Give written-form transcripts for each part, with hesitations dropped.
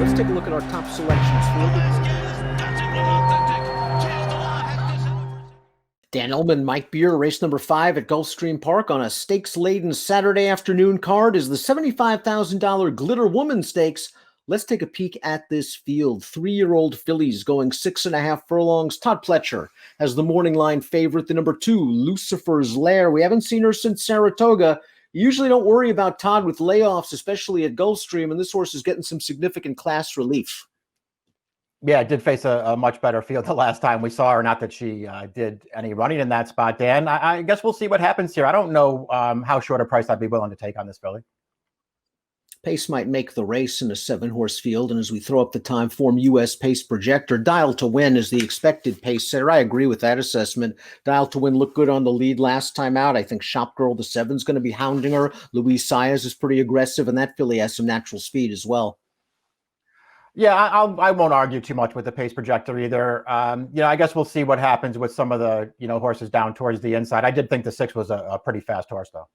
let's take a look at our top selections for Dan Illman, Mike Beer, race number 5 at Gulfstream Park on a stakes-laden Saturday afternoon card is the $75,000 Glitter Woman Stakes. Let's take a peek at this field. 3-year-old fillies going 6.5 furlongs. Todd Pletcher has the morning line favorite, the number 2, Lucifer's Lair. We haven't seen her since Saratoga. You usually don't worry about Todd with layoffs, especially at Gulfstream, and this horse is getting some significant class relief. Yeah, it did face a much better field the last time we saw her. Not that she did any running in that spot, Dan. I guess we'll see what happens here. I don't know how short a price I'd be willing to take on this filly. Pace might make the race in a 7-horse field, and as we throw up the time form US pace projector, Dial to Win is the expected pace setter. I agree with that assessment. Dial to Win looked good on the lead last time out. I think Shop Girl the 7's going to be hounding her. Louise Saez is pretty aggressive, and that filly has some natural speed as well. Yeah, I won't argue too much with the pace projector either. I guess we'll see what happens with some of the horses down towards the inside. I did think the 6 was a pretty fast horse, though.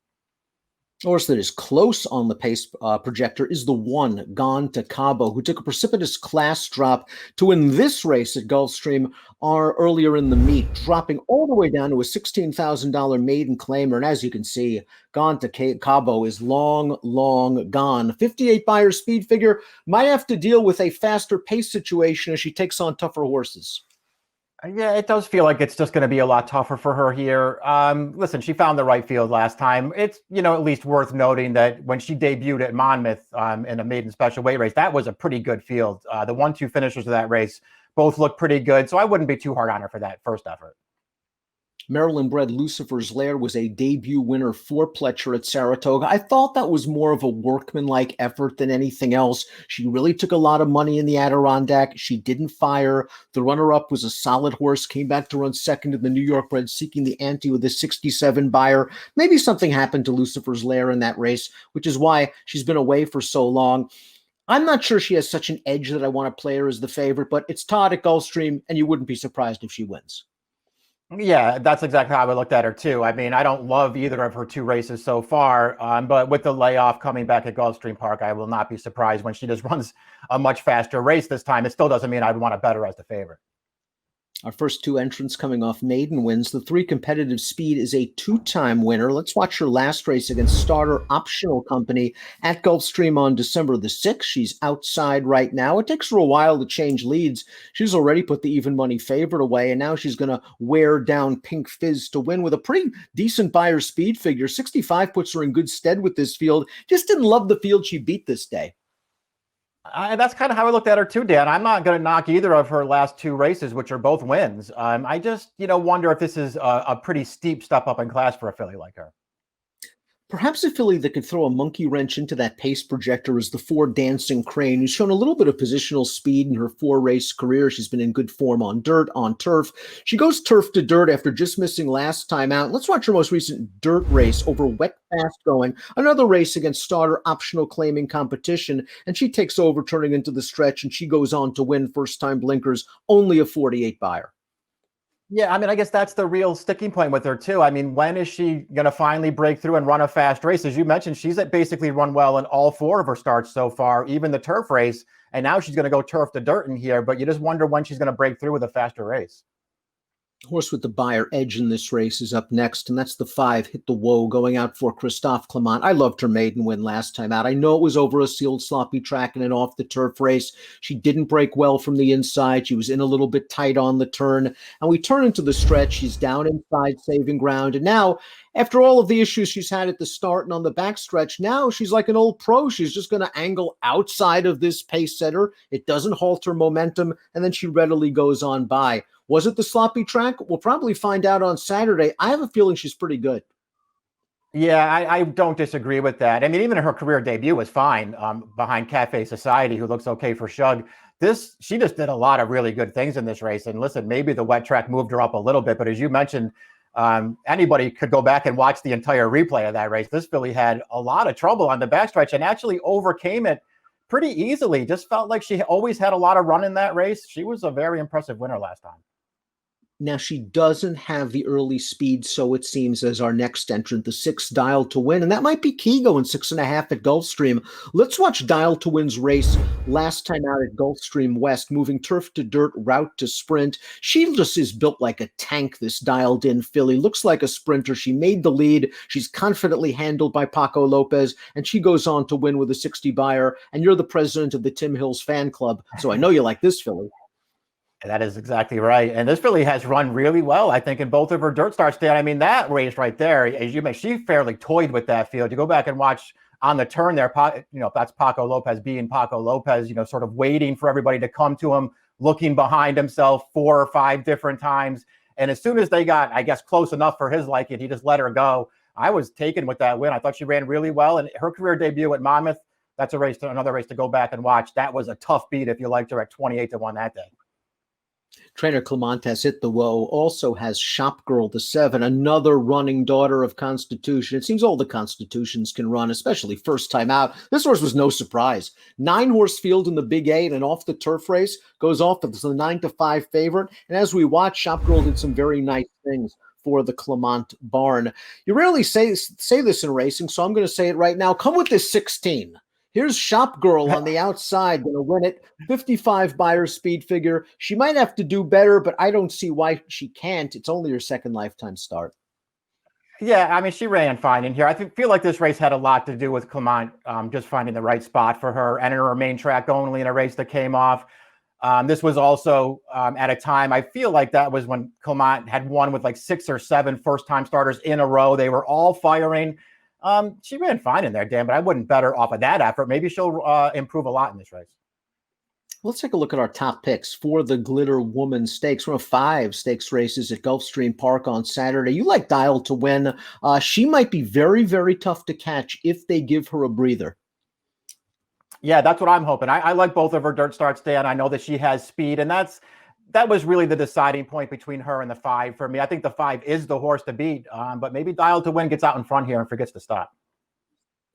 Horse that is close on the pace projector is the 1, Gone to Cabo, who took a precipitous class drop to win this race at Gulfstream earlier in the meet, dropping all the way down to a $16,000 maiden claimer. And as you can see, Gone to Cabo is long, long gone. 58 Beyer speed figure might have to deal with a faster pace situation as she takes on tougher horses. Yeah, it does feel like it's just going to be a lot tougher for her here. Listen, she found the right field last time. It's, at least worth noting that when she debuted at Monmouth in a maiden special weight race, that was a pretty good field. The 1-2 finishers of that race both looked pretty good, so I wouldn't be too hard on her for that first effort. Maryland-bred Lucifer's Lair was a debut winner for Pletcher at Saratoga. I thought that was more of a workmanlike effort than anything else. She really took a lot of money in the Adirondack. She didn't fire. The runner-up was a solid horse, came back to run second in the New York bred, seeking the ante with a 67 Beyer. Maybe something happened to Lucifer's Lair in that race, which is why she's been away for so long. I'm not sure she has such an edge that I want to play her as the favorite, but it's Todd at Gulfstream, and you wouldn't be surprised if she wins. Yeah, that's exactly how I looked at her too. I mean, I don't love either of her 2 races so far, but with the layoff coming back at Gulfstream Park, I will not be surprised when she just runs a much faster race this time. It still doesn't mean I'd want to bet her as the favorite. Our first 2 entrants coming off maiden wins. The 3 competitive speed is a 2-time winner. Let's watch her last race against Starter Optional Company at Gulfstream on December the 6th. She's outside right now. It takes her a while to change leads. She's already put the even money favorite away, and now she's going to wear down Pink Fizz to win with a pretty decent Beyer speed figure. 65 puts her in good stead with this field. Just didn't love the field she beat this day. That's kind of how I looked at her too, Dan. I'm not going to knock either of her last 2 races, which are both wins. I just, wonder if this is a pretty steep step up in class for a filly like her. Perhaps a filly that could throw a monkey wrench into that pace projector is the 4 Dancing Crane, who's shown a little bit of positional speed in her 4-race career. She's been in good form on dirt, on turf. She goes turf to dirt after just missing last time out. Let's watch her most recent dirt race over wet fast going. Another race against Starter Optional Claiming competition, and she takes over turning into the stretch, and she goes on to win first-time blinkers, only a 48 Beyer. Yeah, I mean, I guess that's the real sticking point with her, too. I mean, when is she going to finally break through and run a fast race? As you mentioned, she's basically run well in all 4 of her starts so far, even the turf race. And now she's going to go turf to dirt in here, but you just wonder when she's going to break through with a faster race. Horse with the Beyer edge in this race is up next, and that's the 5, Hit the Woe, going out for Christophe Clemont. I loved her maiden win last time out. I know it was over a sealed sloppy track and an off-the-turf race. She didn't break well from the inside. She was in a little bit tight on the turn, and we turn into the stretch. She's down inside, saving ground, and now, after all of the issues she's had at the start and on the backstretch, now she's like an old pro. She's just going to angle outside of this pace setter. It doesn't halt her momentum, and then she readily goes on by. Was it the sloppy track? We'll probably find out on Saturday. I have a feeling she's pretty good. Yeah, I don't disagree with that. I mean, even her career debut was fine behind Cafe Society, who looks okay for Shug. She just did a lot of really good things in this race. And listen, maybe the wet track moved her up a little bit, but as you mentioned, anybody could go back and watch the entire replay of that race. This filly had a lot of trouble on the backstretch and actually overcame it pretty easily. Just felt like she always had a lot of run in that race. She was a very impressive winner last time. Now, she doesn't have the early speed, so it seems, as our next entrant, the 6 Dial to Win, and that might be key going 6.5 at Gulfstream. Let's watch Dial to Win's race last time out at Gulfstream West, moving turf to dirt, route to sprint. She just is built like a tank, this dialed-in filly. Looks like a sprinter. She made the lead. She's confidently handled by Paco Lopez, and she goes on to win with a 60 buyer, and you're the president of the Tim Hills fan club, so I know you like this filly. That is exactly right. And this filly has run really well, I think, in both of her dirt starts, Dan. I mean, that race right there, as you mentioned, she fairly toyed with that field. You go back and watch on the turn there, that's Paco Lopez being Paco Lopez, sort of waiting for everybody to come to him, looking behind himself 4 or 5 different times. And as soon as they got, I guess, close enough for his liking, he just let her go. I was taken with that win. I thought she ran really well. And her career debut at Monmouth, that's another race to go back and watch. That was a tough beat if you liked her at 28-1 that day. Trainer Clemont has hit the woe, also has Shop Girl the 7, another running daughter of Constitution. It seems all the Constitutions can run, especially first time out. This horse was no surprise. 9-horse field in the Big 8, and off the turf race, goes off as the 9-5 favorite. And as we watch, Shop Girl did some very nice things for the Clemont barn. You rarely say this in racing, so I'm going to say it right now. Come with this 16. Here's Shop Girl on the outside, going to win it. 55 buyer speed figure. She might have to do better, but I don't see why she can't. It's only her second lifetime start. Yeah, I mean, she ran fine in here. I feel like this race had a lot to do with Clemont just finding the right spot for her, and her main track only in a race that came off. This was also at a time, I feel like that was when Clemont had won with like 6 or 7 first-time starters in a row. They were all firing. She ran fine in there, Dan, but I wouldn't bet her off of that effort. Maybe she'll improve a lot in this race. Let's take a look at our top picks for the Glitter Woman Stakes. One of 5 stakes races at Gulfstream Park on Saturday. You like Dial to Win. She might be very, very tough to catch if they give her a breather. Yeah, that's what I'm hoping. I like both of her dirt starts, Dan. I know that she has speed, and that was really the deciding point between her and the 5 for me. I think the 5 is the horse to beat, but maybe Dial to Win gets out in front here and forgets to stop.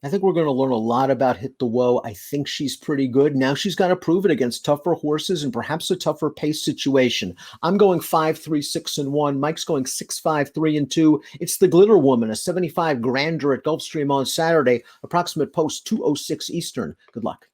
I think we're going to learn a lot about Hit the Woe. I think she's pretty good. Now she's got to prove it against tougher horses and perhaps a tougher pace situation. I'm going 5-3-6-1. Mike's going 6-5-3-2. It's the Glitter Woman, a 75 grander at Gulfstream on Saturday. Approximate post 2:06 Eastern. Good luck.